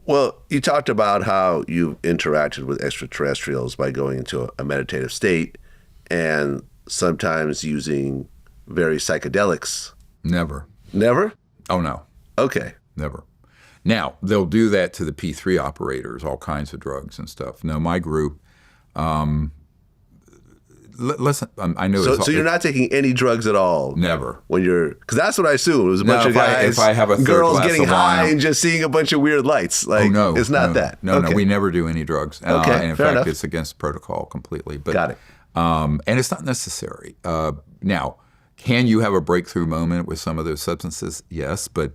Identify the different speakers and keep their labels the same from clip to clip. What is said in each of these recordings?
Speaker 1: Well, you talked about how you interacted with extraterrestrials by going into a meditative state and sometimes using various psychedelics.
Speaker 2: Never.
Speaker 1: Never?
Speaker 2: Oh, no.
Speaker 1: Okay.
Speaker 2: Never. Now, they'll do that to the P3 operators, all kinds of drugs and stuff. No, my group, listen, I know
Speaker 1: So you're not taking any drugs at all?
Speaker 2: Never.
Speaker 1: When you're, because that's what I assume. It was a bunch of guys,
Speaker 2: if I have a third
Speaker 1: girls
Speaker 2: glass
Speaker 1: getting
Speaker 2: of
Speaker 1: high
Speaker 2: wine,
Speaker 1: and just seeing a bunch of weird lights. Like,
Speaker 2: no,
Speaker 1: it's not that.
Speaker 2: No,
Speaker 1: okay.
Speaker 2: no, we never do any drugs.
Speaker 1: Okay,
Speaker 2: and in
Speaker 1: fair
Speaker 2: fact,
Speaker 1: enough.
Speaker 2: it's against protocol completely. But,
Speaker 1: Got it.
Speaker 2: And it's not necessary. Now, can you have a breakthrough moment with some of those substances? Yes, but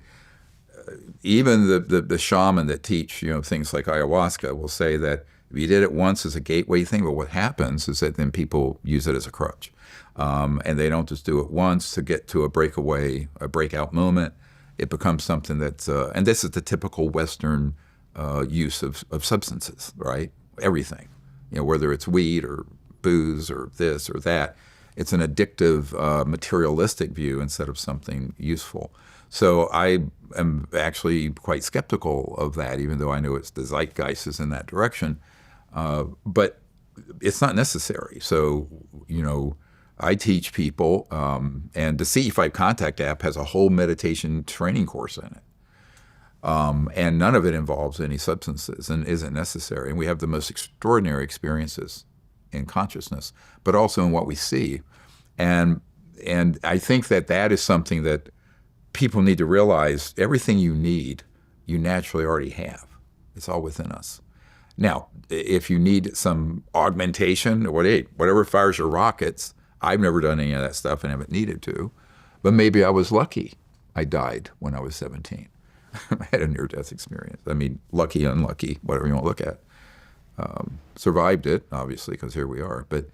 Speaker 2: even the shaman that teach things like ayahuasca will say that if you did it once as a gateway thing, but what happens is that then people use it as a crutch, and they don't just do it once to get to a breakout moment. It becomes something that's and this is the typical Western use of substances, right? Everything, whether it's weed or booze or this or that. It's an addictive, materialistic view instead of something useful. So I am actually quite skeptical of that, even though I know the zeitgeist is in that direction. But it's not necessary. So, I teach people, and the CE5 Contact app has a whole meditation training course in it. And none of it involves any substances and isn't necessary. And we have the most extraordinary experiences in consciousness, but also in what we see. And I think that is something that people need to realize. Everything you need, you naturally already have. It's all within us. Now, if you need some augmentation or whatever fires your rockets, I've never done any of that stuff and haven't needed to. But maybe I was lucky. I died when I was 17. I had a near-death experience. I mean, lucky, unlucky, whatever you want to look at. Survived it, obviously, because here we are. But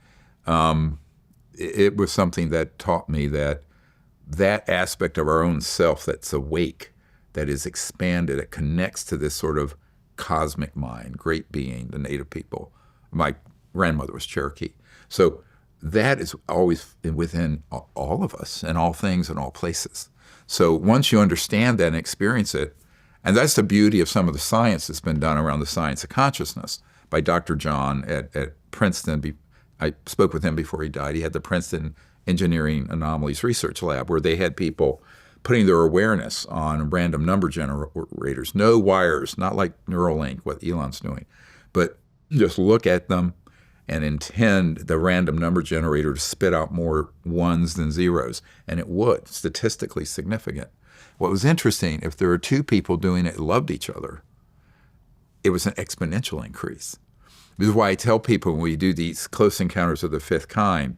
Speaker 2: it was something that taught me that aspect of our own self that's awake, that is expanded, it connects to this sort of cosmic mind, great being, the native people. My grandmother was Cherokee. So that is always within all of us and all things and all places. So once you understand that and experience it, and that's the beauty of some of the science that's been done around the science of consciousness by Dr. John at Princeton. I spoke with him before he died. He had the Princeton Engineering Anomalies Research Lab where they had people putting their awareness on random number generators, no wires, not like Neuralink, what Elon's doing, but just look at them and intend the random number generator to spit out more ones than zeros, and it would, statistically significant. What was interesting, if there were two people doing it who loved each other, it was an exponential increase. This is why I tell people when we do these close encounters of the fifth kind,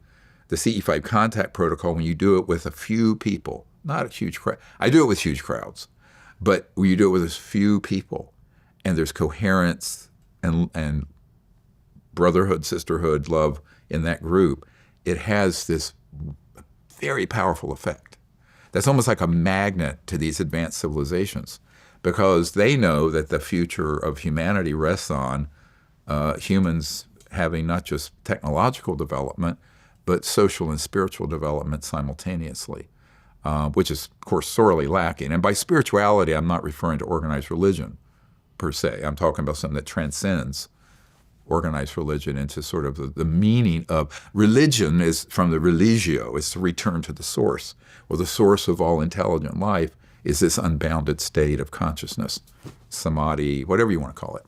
Speaker 2: the CE5 contact protocol, when you do it with a few people, not a huge crowd. I do it with huge crowds, but when you do it with a few people and there's coherence and brotherhood, sisterhood, love in that group, it has this very powerful effect. That's almost like a magnet to these advanced civilizations because they know that the future of humanity rests on humans having not just technological development, but social and spiritual development simultaneously, which is, of course, sorely lacking. And by spirituality, I'm not referring to organized religion per se. I'm talking about something that transcends organized religion into sort of the meaning of religion is from the religio, it's to return to the source. Well, the source of all intelligent life is this unbounded state of consciousness, samadhi, whatever you want to call it.